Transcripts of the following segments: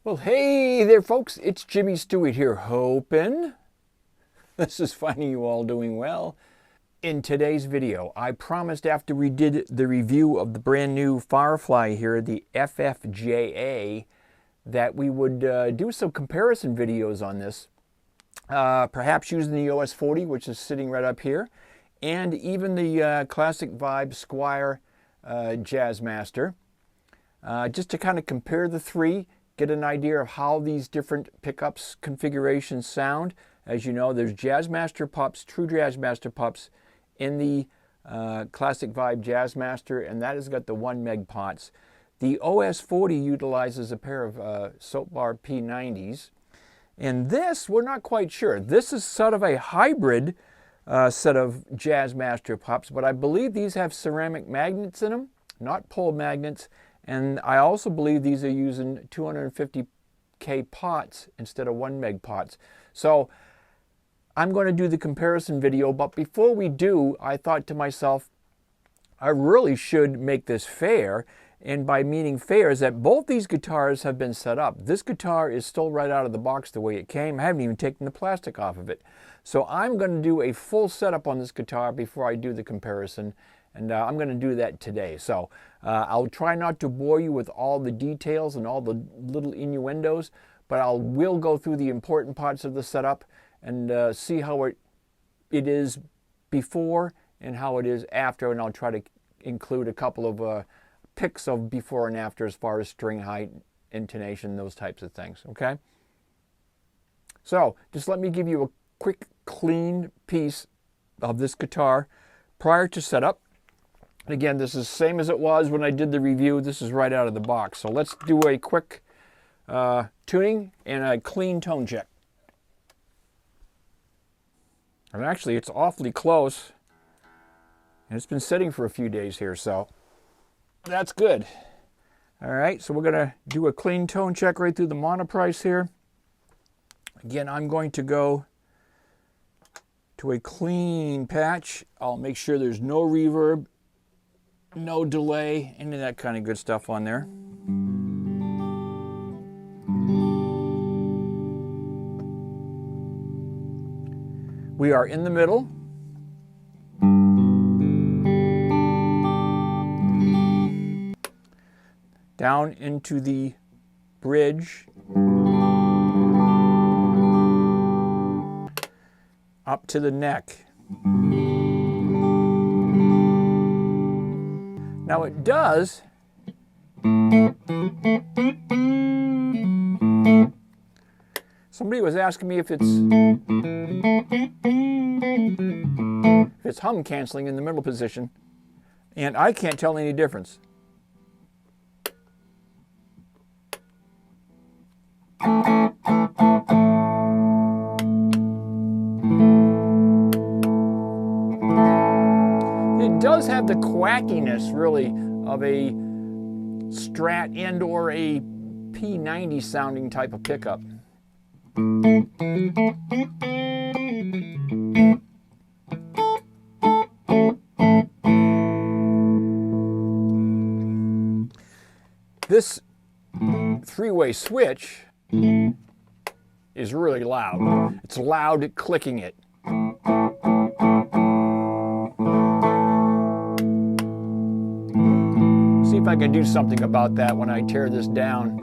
Well, hey there, folks. It's Jimmy Stewart here, hoping this is finding you all doing well. In today's video, I promised after we did the review of the brand new Firefly here, the FFJA, that we would do some comparison videos on this, perhaps using the OS 40, which is sitting right up here, and even the Classic Vibe Squire Jazzmaster, just to kind of compare the three, get an idea of how these different pickups configurations sound. As you know, there's Jazzmaster pups, true Jazzmaster pups in the Classic Vibe Jazzmaster, and that has got the 1 meg pots. The OS 40 utilizes a pair of Soap Bar P90s, and this, we're not quite sure. This is sort of a hybrid set of Jazzmaster pups, but I believe these have ceramic magnets in them, not pole magnets. And I also believe these are using 250K pots instead of 1 meg pots. So I'm going to do the comparison video, but before we do, I thought to myself, I really should make this fair. And by meaning fair is that both these guitars have been set up. This guitar is still right out of the box the way it came. I haven't even taken the plastic off of it. So I'm going to do a full setup on this guitar before I do the comparison. And I'm going to do that today. So I'll try not to bore you with all the details and all the little innuendos, but I will go through the important parts of the setup and see how it is before and how it is after. And I'll try to include a couple of pics of before and after as far as string height, intonation, those types of things. Okay? So just let me give you a quick, clean piece of this guitar prior to setup. Again, this is the same as it was when I did the review. This is right out of the box. So let's do a quick tuning and a clean tone check. And actually, it's awfully close. And it's been sitting for a few days here, so that's good. All right, so we're going to do a clean tone check right through the monoprice here. Again, I'm going to go to a clean patch. I'll make sure there's no reverb, no delay, any of that kind of good stuff on there. We are in the middle. Down into the bridge. Up to the neck. Now it does somebody was asking me if it's hum canceling in the middle position, and I can't tell any difference. It does have the quackiness, really, of a Strat and or a P90 sounding type of pickup. This three-way switch is really loud. It's loud clicking it. See if I can do something about that when I tear this down.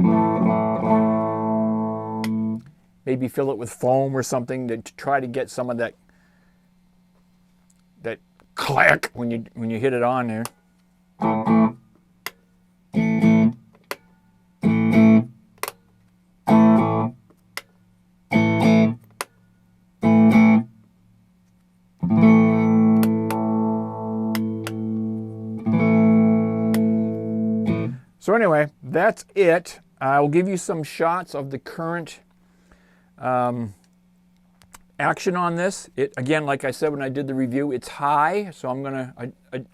Maybe fill it with foam or something to try to get some of that clack when you hit it on there. So anyway, that's it. I'll give you some shots of the current action on this. It, again, like I said when I did the review, it's high, so I'm going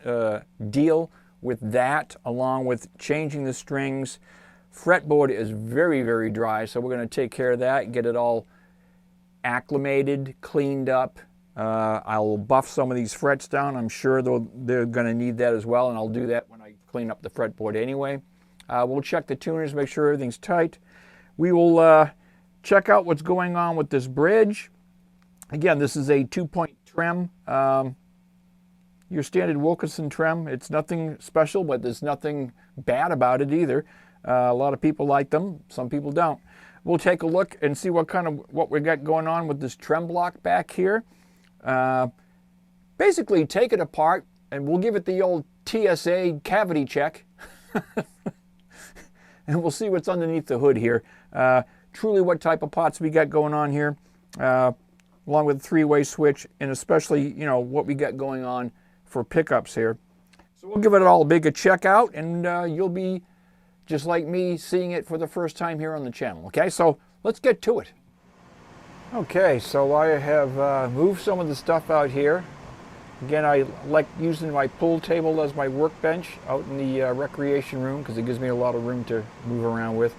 to deal with that along with changing the strings. Fretboard is very, very dry, so we're going to take care of that, get it all acclimated, cleaned up. I'll buff some of these frets down. I'm sure they're going to need that as well, and I'll do that when I clean up the fretboard anyway. We'll check the tuners, make sure everything's tight. we will check out what's going on with this bridge. Again, this is a 2-point trim. Your standard Wilkinson trim. It's nothing special, but there's nothing bad about it either. A lot of people like them, some people don't. We'll take a look and see what we got going on with this trim block back here. Basically take it apart and we'll give it the old TSA cavity check. And we'll see what's underneath the hood here. Truly what type of pots we got going on here, along with the 3-way switch, and especially, you know, what we got going on for pickups here. So we'll give it all a big check out, and you'll be just like me seeing it for the first time here on the channel. Okay, so let's get to it. Okay, so I have moved some of the stuff out here. Again, I like using my pool table as my workbench out in the recreation room because it gives me a lot of room to move around with.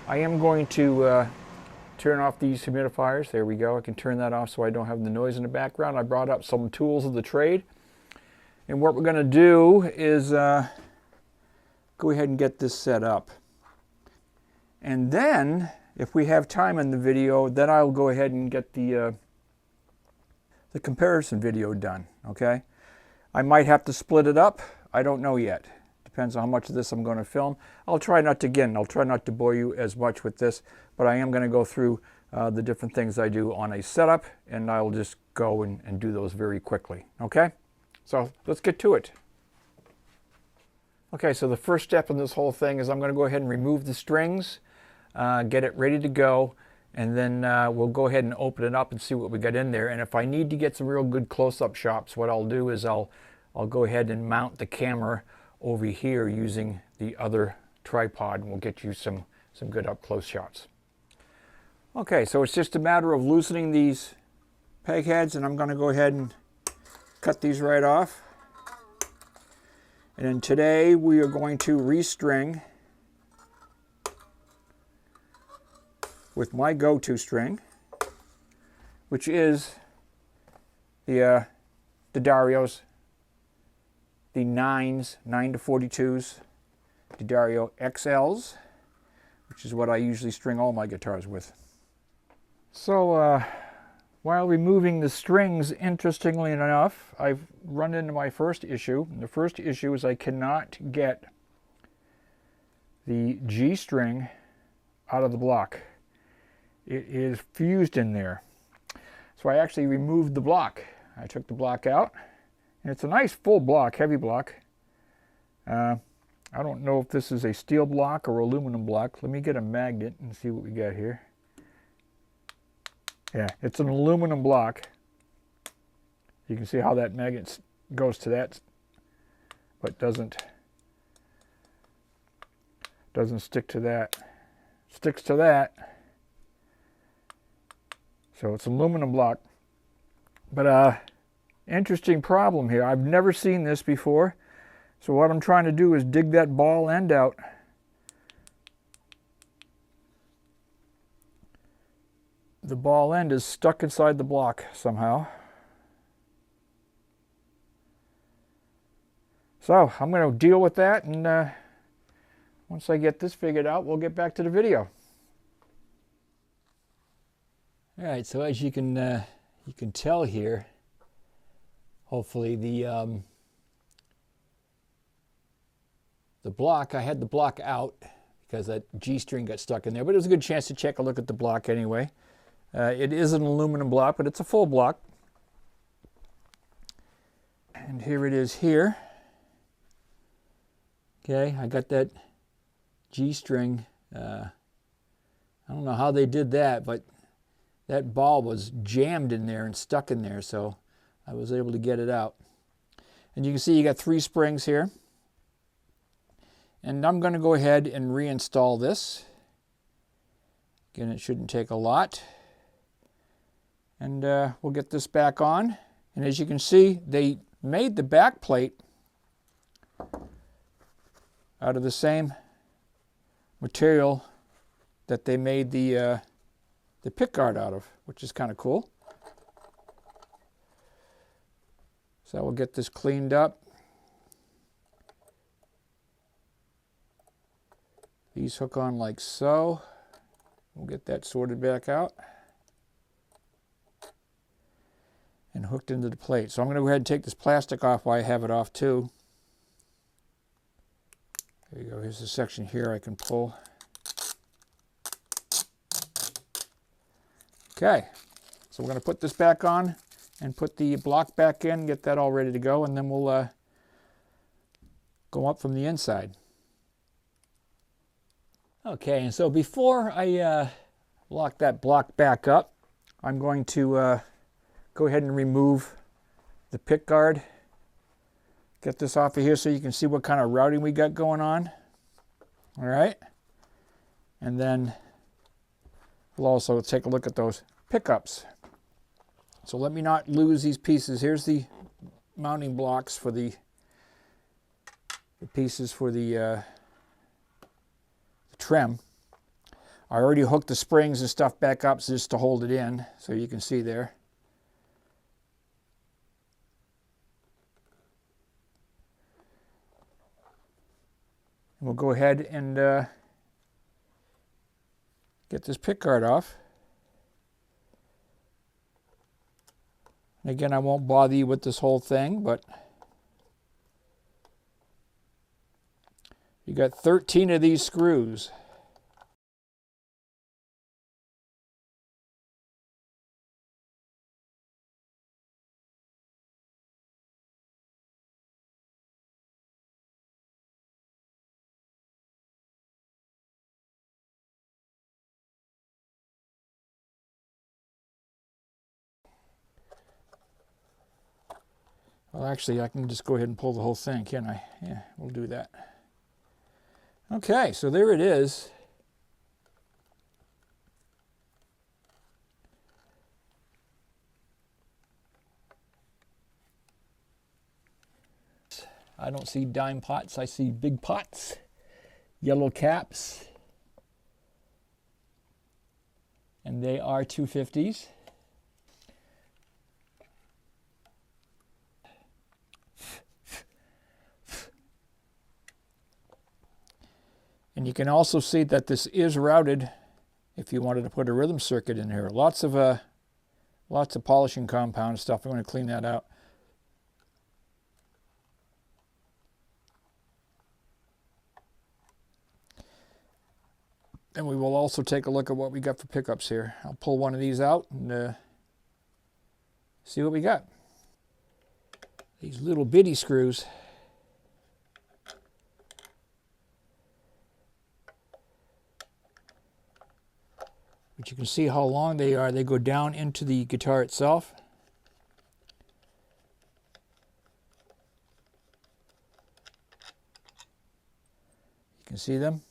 I am going to turn off these humidifiers. There we go. I can turn that off so I don't have the noise in the background. I brought up some tools of the trade. And what we're going to do is go ahead and get this set up. And then, if we have time in the video, then I'll go ahead and get the comparison video done, okay? I might have to split it up. I don't know yet. Depends on how much of this I'm going to film. I'll try not to bore you as much with this, but I am going to go through the different things I do on a setup, and I'll just go and do those very quickly, okay? So let's get to it. Okay, so the first step in this whole thing is I'm going to go ahead and remove the strings, get it ready to go, and then we'll go ahead and open it up and see what we got in there. And if I need to get some real good close-up shots, what I'll do is I'll go ahead and mount the camera over here using the other tripod, and we'll get you some good up-close shots. Okay, so it's just a matter of loosening these peg heads, and I'm going to go ahead and cut these right off. And then today we are going to restring with my go-to string, which is the Darios, the 9s, 9 to 42s, the Dario XLs, which is what I usually string all my guitars with. So while removing the strings, interestingly enough, I've run into my first issue. The first issue is I cannot get the G string out of the block. It is fused in there. So I actually removed the block. I took the block out, and it's a nice full block, heavy block. I don't know if this is a steel block or aluminum block. Let me get a magnet and see what we got here. Yeah, it's an aluminum block. You can see how that magnet goes to that, but doesn't stick to that. Sticks to that. So it's an aluminum block. But interesting problem here. I've never seen this before. So what I'm trying to do is dig that ball end out. The ball end is stuck inside the block somehow. So I'm going to deal with that, and once I get this figured out, we'll get back to the video. All right, so as you can tell here, hopefully the block, I had the block out because that G string got stuck in there, but it was a good chance to check a look at the block anyway. It is an aluminum block, but it's a full block. And here it is here. Okay, I got that G string. I don't know how they did that, but that ball was jammed in there and stuck in there, so I was able to get it out. And you can see you got 3 springs here. And I'm going to go ahead and reinstall this. Again, it shouldn't take a lot. And we'll get this back on. And as you can see, they made the back plate out of the same material that they made the pickguard out of, which is kind of cool. So we'll get this cleaned up. These hook on like so. We'll get that sorted back out and hooked into the plate. So I'm going to go ahead and take this plastic off while I have it off too. There you go. Here's the section here I can pull. Okay, so we're going to put this back on and put the block back in, get that all ready to go, and then we'll go up from the inside. Okay, and so before I lock that block back up, I'm going to go ahead and remove the pick guard. Get this off of here so you can see what kind of routing we got going on. All right, and then we'll also take a look at those pickups. So let me not lose these pieces. Here's the mounting blocks for the pieces for the trim. I already hooked the springs and stuff back up just to hold it in, so you can see there. We'll go ahead and get this pick guard off. Again, I won't bother you with this whole thing, but you got 13 of these screws. Well, actually, I can just go ahead and pull the whole thing, can't I? Yeah, we'll do that. Okay, so there it is. I don't see dime pots, I see big pots, yellow caps, and they are 250s. And you can also see that this is routed if you wanted to put a rhythm circuit in here. Lots of polishing compound stuff. I'm going to clean that out. And we will also take a look at what we got for pickups here. I'll pull one of these out and see what we got. These little bitty screws. But you can see how long they are. They go down into the guitar itself. You can see them.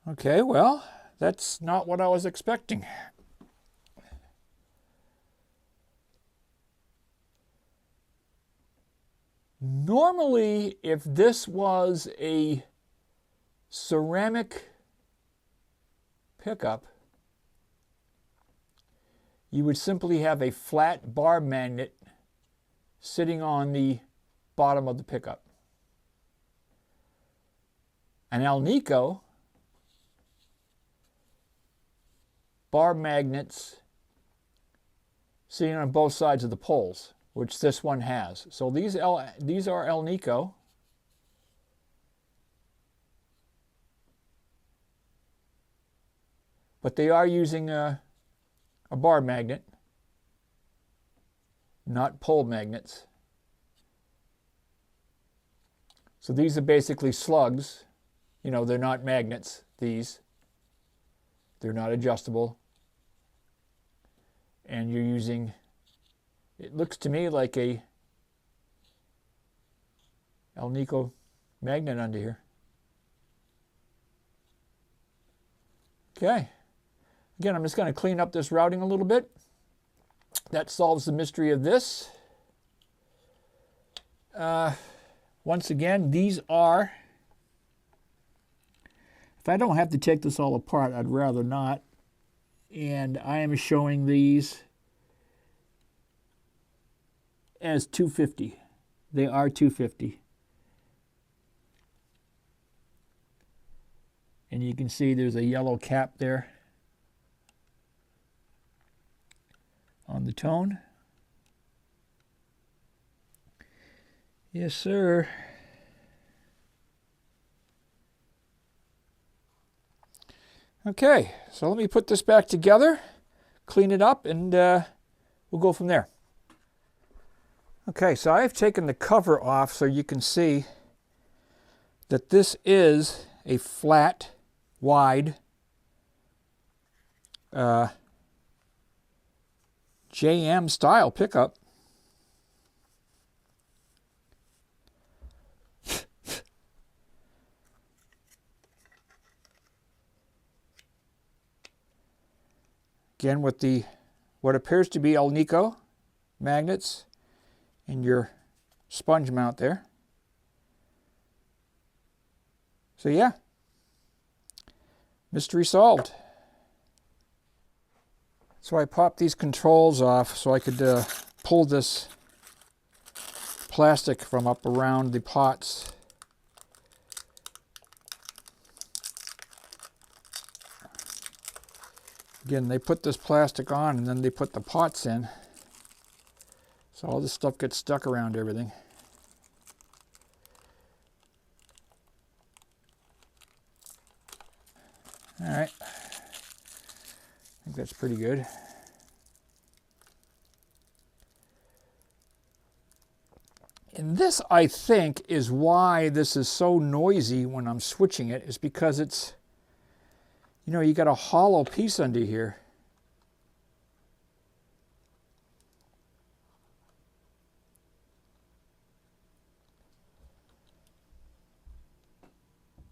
Okay, well, that's not what I was expecting. Normally, if this was a ceramic pickup, you would simply have a flat bar magnet sitting on the bottom of the pickup. An Alnico, bar magnets sitting on both sides of the poles, which this one has. So these are Alnico. But they are using a bar magnet, not pole magnets. So these are basically slugs. You know, they're not magnets, these. They're not adjustable. and you're using, it looks to me like a Alnico magnet under here. Okay. Again, I'm just going to clean up this routing a little bit. That solves the mystery of this. Once again, these are, if I don't have to take this all apart, I'd rather not. And I am showing these as 250. They are 250. And you can see there's a yellow cap there on the tone. Yes, sir. Okay, so let me put this back together, clean it up, and we'll go from there. Okay, so I've taken the cover off so you can see that this is a flat, wide JM style pickup. Again, with the what appears to be Alnico magnets and your sponge mount there. So yeah, mystery solved. So I popped these controls off so I could pull this plastic from up around the pots. Again, they put this plastic on and then they put the pots in. So all this stuff gets stuck around everything. All right. I think that's pretty good. And this, I think, is why this is so noisy when I'm switching it, is because it's, you know, you got a hollow piece under here.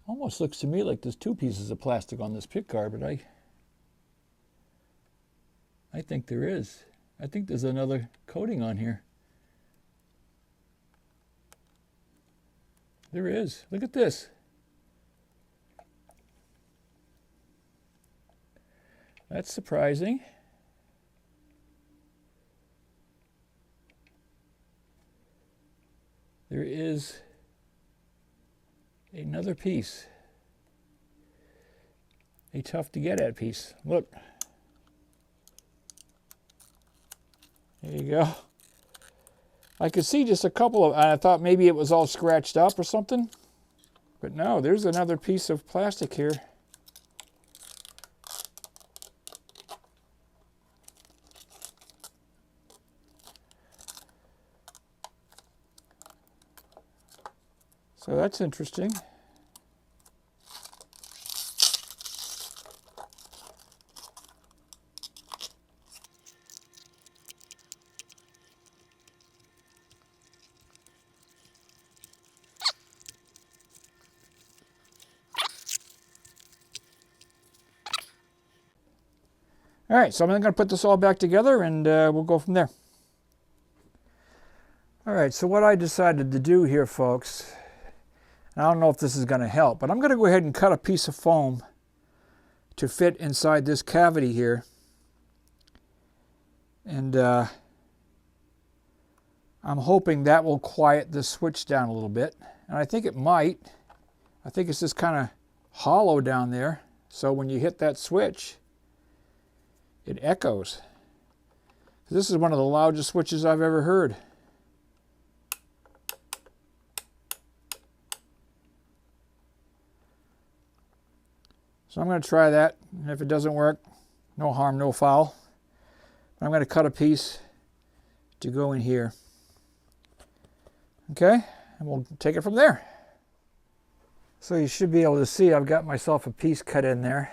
Almost looks to me like there's two pieces of plastic on this pick guard, but I think there is. I think there's another coating on here. There is. Look at this. That's surprising. There is another piece. A tough to get at piece. Look. There you go. I could see just a couple of, I thought maybe it was all scratched up or something. But no, there's another piece of plastic here. So that's interesting. All right, so I'm going to put this all back together and we'll go from there. All right, so what I decided to do here, folks, I don't know if this is going to help, but I'm going to go ahead and cut a piece of foam to fit inside this cavity here. And I'm hoping that will quiet this switch down a little bit. And I think it might. I think it's just kind of hollow down there. So when you hit that switch, it echoes. This is one of the loudest switches I've ever heard. So I'm going to try that, and if it doesn't work, no harm, no foul. I'm going to cut a piece to go in here. Okay, and we'll take it from there. So you should be able to see I've got myself a piece cut in there.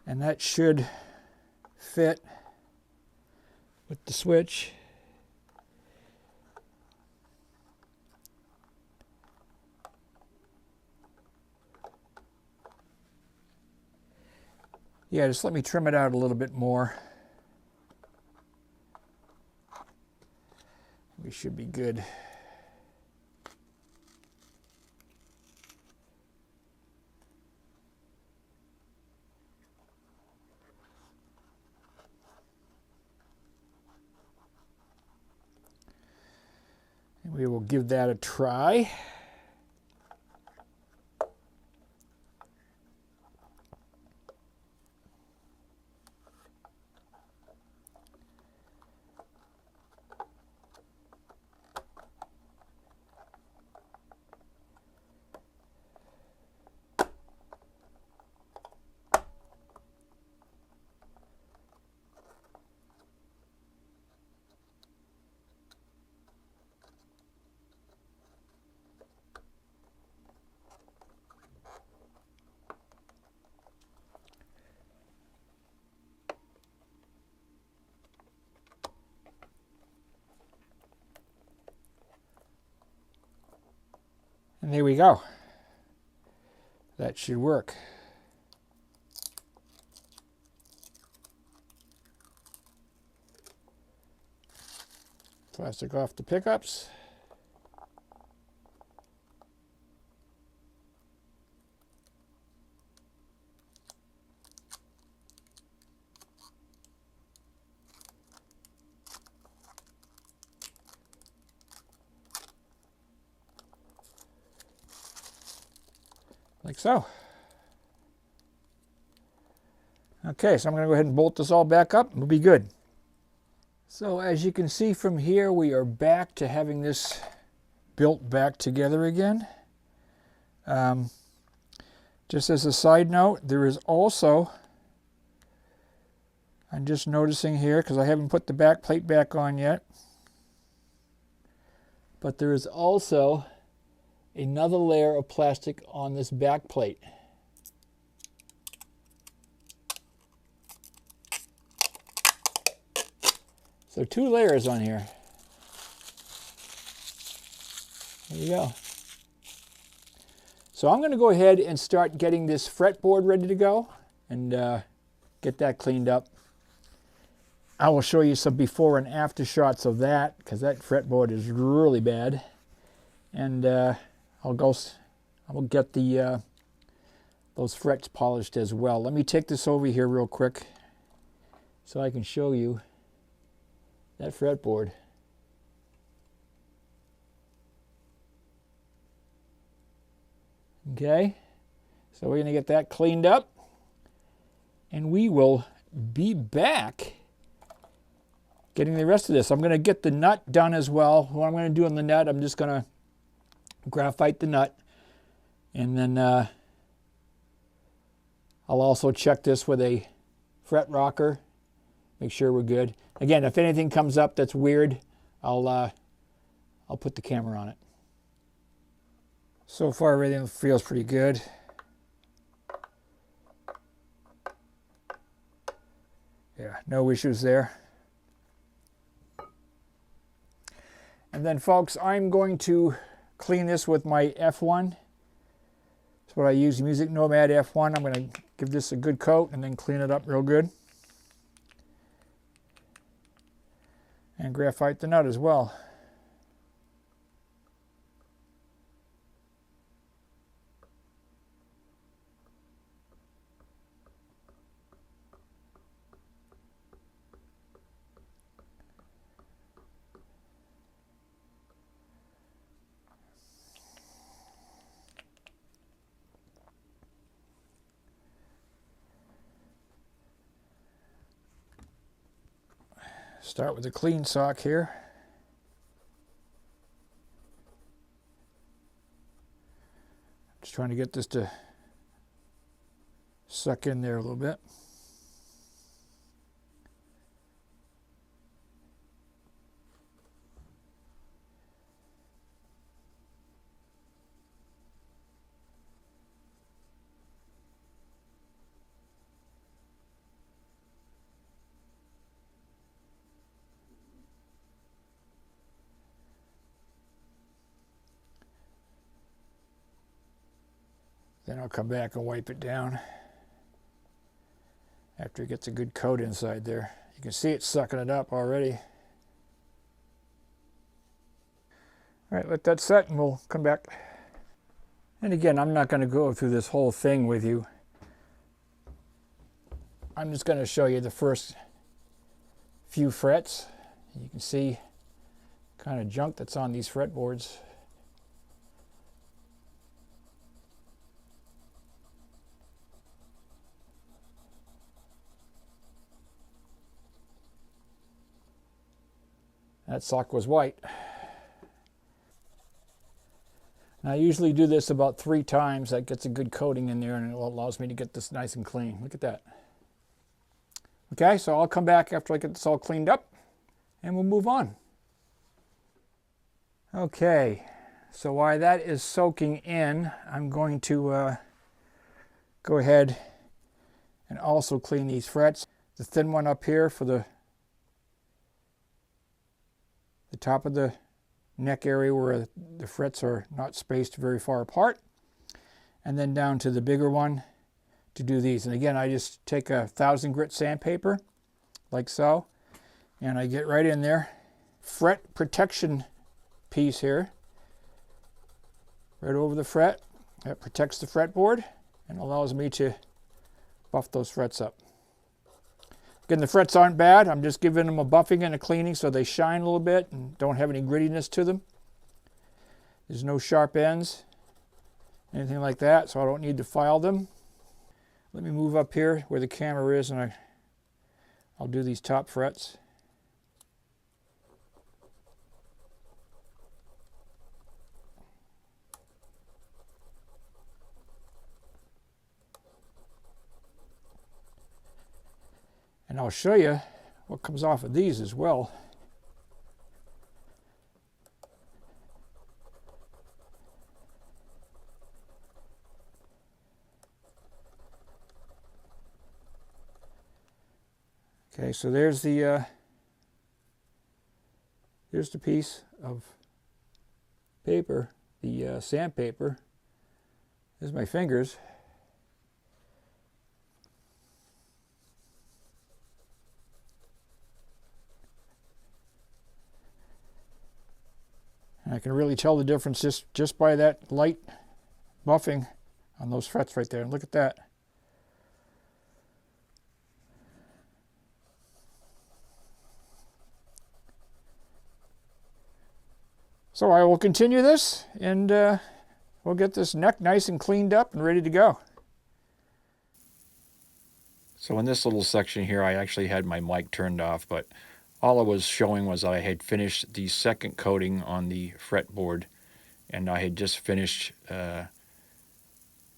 And that should fit with the switch. Yeah, just let me trim it out a little bit more. We should be good. And we will give that a try. And there we go. That should work. Plastic off the pickups. Like so. Okay, so I'm going to go ahead and bolt this all back up. We'll be good. So as you can see from here, we are back to having this built back together again. Just as a side note, there is also, I'm just noticing here because I haven't put the back plate back on yet, but there is also another layer of plastic on this back plate. So 2 layers on here. There you go. So I'm going to go ahead and start getting this fretboard ready to go and get that cleaned up. I will show you some before and after shots of that because that fretboard is really bad. And I'll get the those frets polished as well. Let me take this over here real quick so I can show you that fretboard. Okay, so we're going to get that cleaned up and we will be back getting the rest of this. I'm going to get the nut done as well. What I'm going to do on the nut, I'm just going to graphite the nut, and then I'll also check this with a fret rocker, make sure we're good. Again, if anything comes up that's weird, I'll put the camera on it. So far everything feels pretty good. Yeah, no issues there. And then folks, I'm going to clean this with my F1. That's what I use, Music Nomad F1. I'm going to give this a good coat and then clean it up real good. And graphite the nut as well. Start with a clean sock here. Just trying to get this to suck in there a little bit. Then I'll come back and wipe it down after it gets a good coat inside there. You can see it's sucking it up already. All right, let that set and we'll come back. And again, I'm not going to go through this whole thing with you. I'm just going to show you the first few frets. You can see kind of junk that's on these fretboards. That sock was white. I usually do this about 3 times. That gets a good coating in there and it allows me to get this nice and clean. Look at that. Okay, so I'll come back after I get this all cleaned up and we'll move on. Okay, so while that is soaking in, I'm going to go ahead and also clean these frets. The thin one up here for the top of the neck area where the frets are not spaced very far apart, and then down to the bigger one to do these. And again, I just take a 1000 grit sandpaper like so, and I get right in there. Fret protection piece here, right over the fret. That protects the fretboard and allows me to buff those frets up. Again, the frets aren't bad. I'm just giving them a buffing and a cleaning so they shine a little bit and don't have any grittiness to them. There's no sharp ends, anything like that, so I don't need to file them. Let me move up here where the camera is and I'll do these top frets. And I'll show you what comes off of these as well. Okay, so there's the piece of paper, the sandpaper. There's my fingers. And I can really tell the difference just by that light buffing on those frets right there. Look at that. So I will continue this and we'll get this neck nice and cleaned up and ready to go. So in this little section here, I actually had my mic turned off, but all I was showing was I had finished the second coating on the fretboard, and I had just finished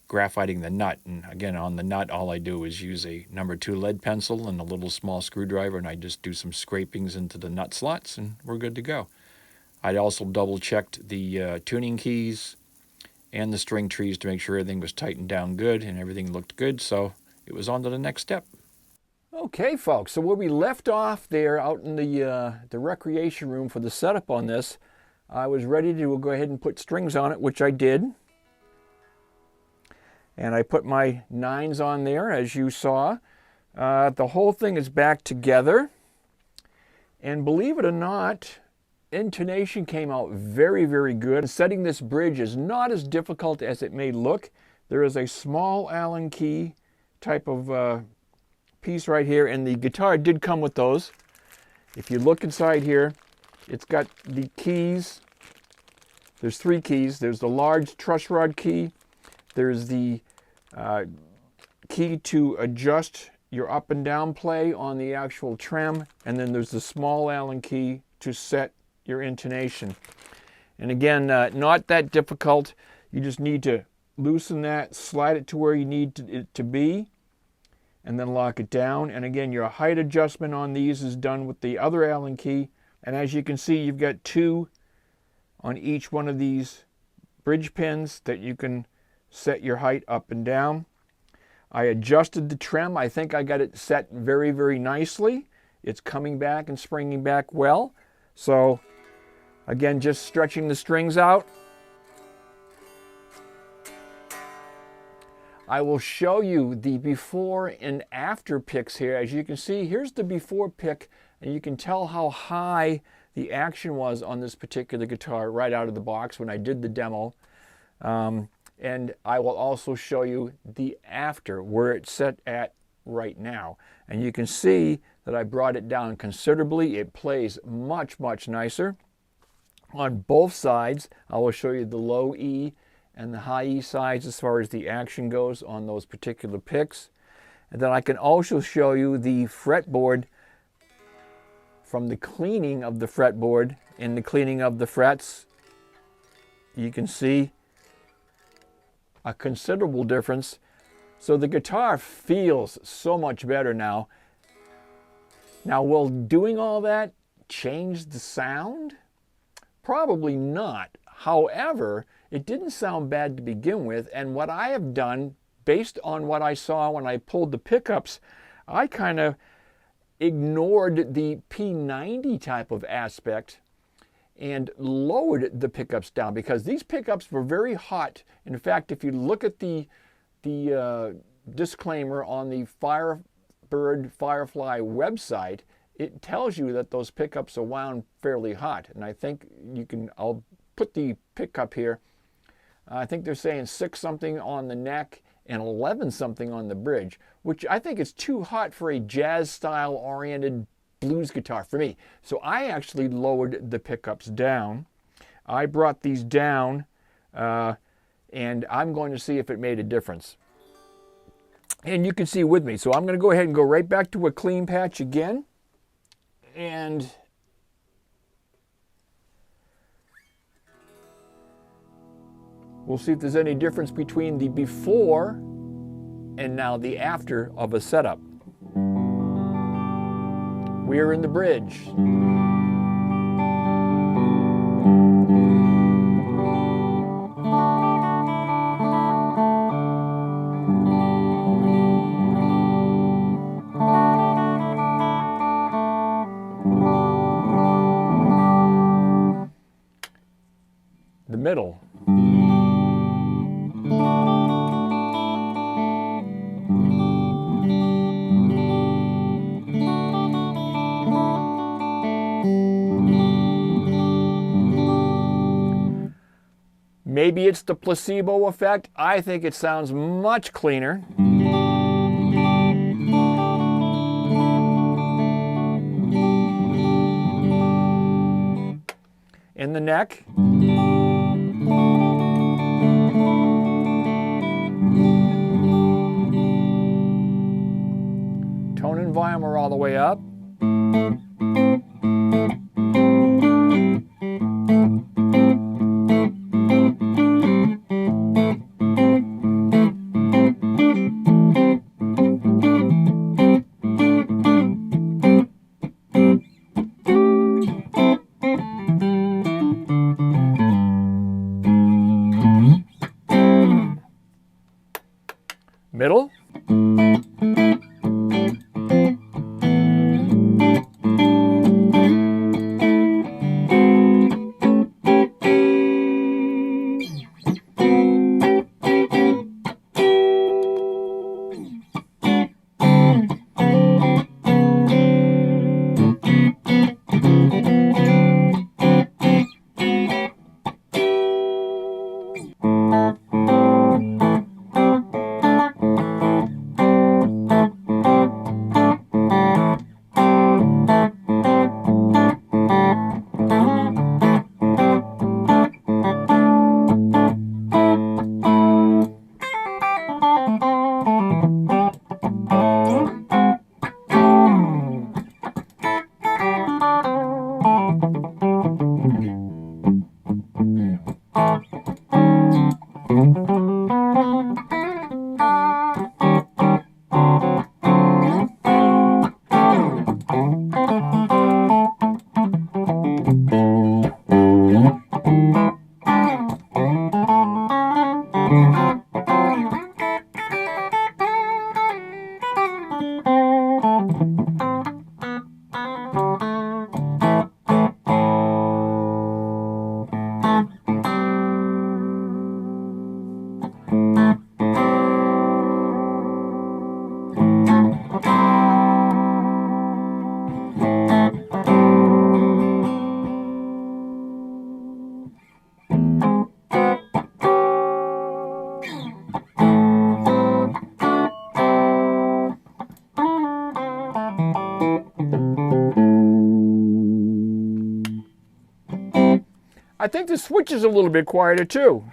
graphiting the nut. And again, on the nut, all I do is use a number 2 lead pencil and a little small screwdriver, and I just do some scrapings into the nut slots, and we're good to go. I also double-checked the tuning keys and the string trees to make sure everything was tightened down good and everything looked good, so it was on to the next step. Okay, folks, so where we left off there out in the recreation room for the setup on this, I was ready to go ahead and put strings on it, which I did. And I put my 9s on there, as you saw. The whole thing is back together. And believe it or not, intonation came out very, very good. Setting this bridge is not as difficult as it may look. There is a small Allen key type of piece right here, and the guitar did come with those. If you look inside here, it's got the keys. There's 3 keys. There's the large truss rod key. There's the key to adjust your up and down play on the actual trem, and then there's the small Allen key to set your intonation. And again, not that difficult. You just need to loosen that, slide it to where you need it to be, and then lock it down. And again, your height adjustment on these is done with the other Allen key. And as you can see, you've got 2 on each one of these bridge pins that you can set your height up and down. I adjusted the trem. I think I got it set very, very nicely. It's coming back and springing back well. So again, just stretching the strings out. I will show you the before and after picks here. As you can see, here's the before pick, and you can tell how high the action was on this particular guitar right out of the box when I did the demo. And I will also show you the after, where it's set at right now. And you can see that I brought it down considerably. It plays much, much nicer. On both sides, I will show you the low E and the high E sides as far as the action goes on those particular picks. And then I can also show you the fretboard from the cleaning of the fretboard and the cleaning of the frets. You can see a considerable difference. So the guitar feels so much better now. Now, will doing all that change the sound? Probably not. However, it didn't sound bad to begin with, and what I have done, based on what I saw when I pulled the pickups, I kind of ignored the P90 type of aspect and lowered the pickups down, because these pickups were very hot. In fact, if you look at the disclaimer on the Firebird Firefly website, it tells you that those pickups are wound fairly hot. And I think you can, I'll put the pickup here. I think they're saying 6 something on the neck and 11 something on the bridge, which I think is too hot for a jazz style oriented blues guitar for me. So I actually lowered the pickups down. I brought these down and I'm going to see if it made a difference. And you can see with me. So I'm going to go ahead and go right back to a clean patch again. And we'll see if there's any difference between the before and now the after of a setup. We are in the bridge. The middle. Maybe it's the placebo effect. I think it sounds much cleaner. In the neck. Tone and volume are all the way up. Middle. I think the switch is a little bit quieter too.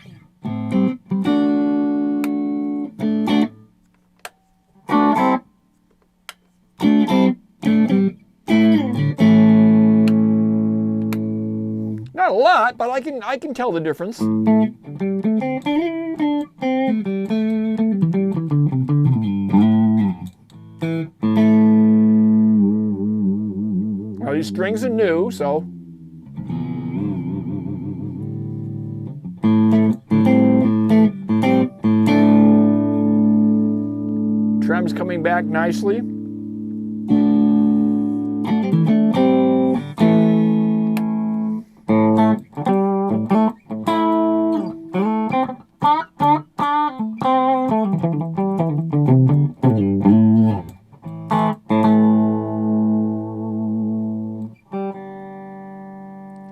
Not a lot, but I can tell the difference. Now these strings are new, so trem's coming back nicely.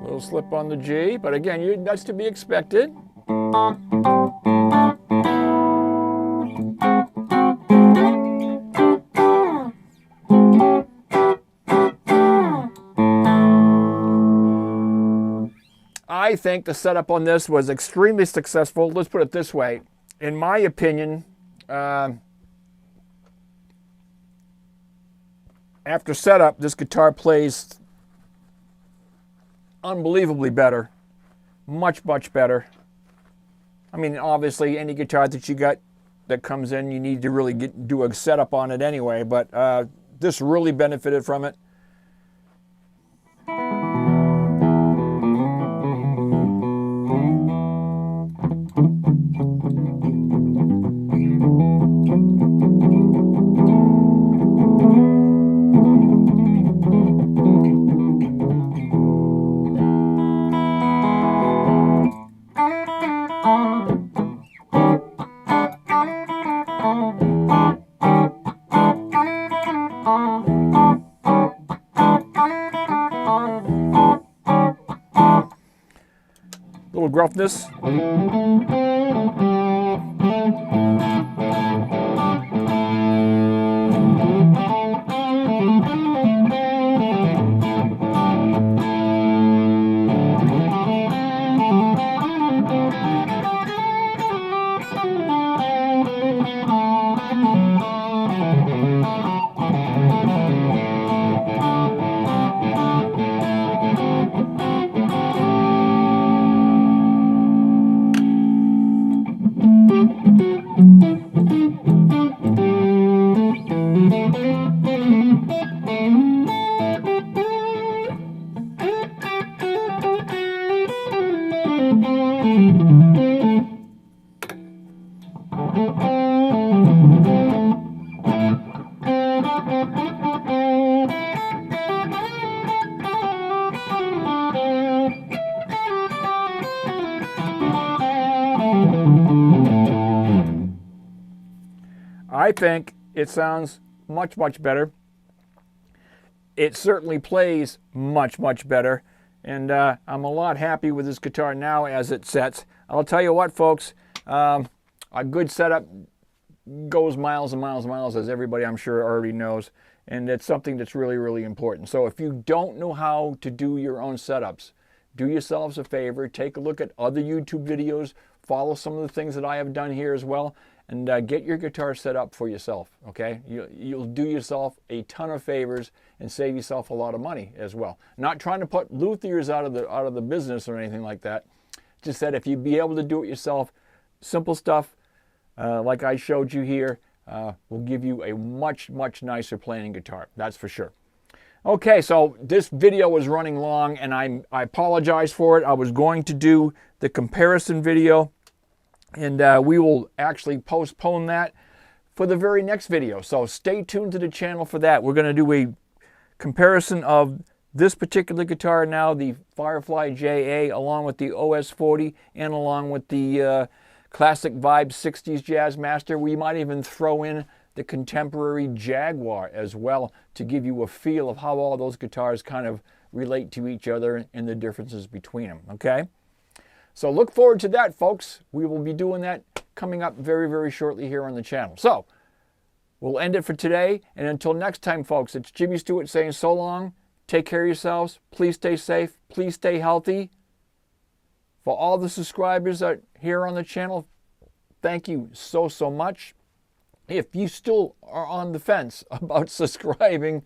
Little slip on the G, but again, that's to be expected. I think the setup on this was extremely successful. Let's put it this way. In my opinion, after setup, this guitar plays unbelievably better. Much, much better. I mean, obviously, any guitar that you got that comes in, you need to really do a setup on it anyway, but this really benefited from it. Little gruffness. I think it sounds much, much better. It certainly plays much, much better. And I'm a lot happy with this guitar now as it sets. I'll tell you what, folks, a good setup goes miles and miles and miles, as everybody I'm sure already knows. And it's something that's really, really important. So if you don't know how to do your own setups, do yourselves a favor, take a look at other YouTube videos, follow some of the things that I have done here as well, and get your guitar set up for yourself, okay? You'll do yourself a ton of favors and save yourself a lot of money as well. Not trying to put luthiers out of the business or anything like that. Just that if you be able to do it yourself, simple stuff like I showed you here will give you a much, much nicer playing guitar, that's for sure. Okay, so this video was running long and I apologize for it. I was going to do the comparison video, and we will actually postpone that for the very next video. So stay tuned to the channel for that. We're going to do a comparison of this particular guitar now, the Firefly JA, along with the OS40 and along with the Classic Vibe 60s Jazzmaster. We might even throw in the contemporary Jaguar as well to give you a feel of how all those guitars kind of relate to each other and the differences between them, okay? So look forward to that, folks. We will be doing that coming up very, very shortly here on the channel. So we'll end it for today. And until next time, folks, it's Jimmy Stewart saying so long. Take care of yourselves. Please stay safe. Please stay healthy. For all the subscribers that are here on the channel, thank you so much. If you still are on the fence about subscribing,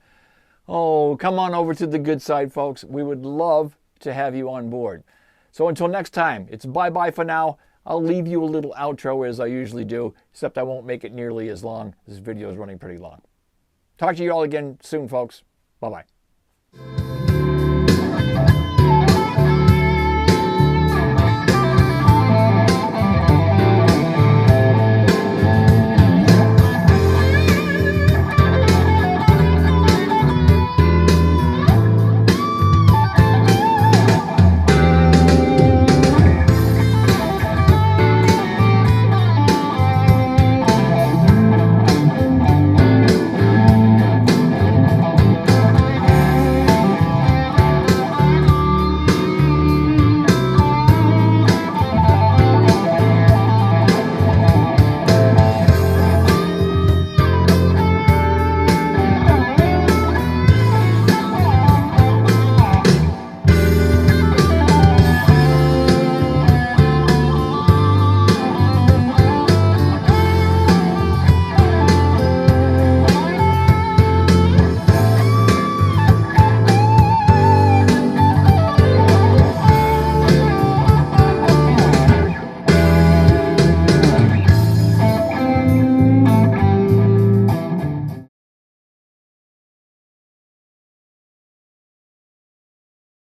oh, come on over to the good side, folks. We would love to have you on board. So until next time, it's bye-bye for now. I'll leave you a little outro as I usually do, except I won't make it nearly as long. This video is running pretty long. Talk to you all again soon, folks. Bye-bye.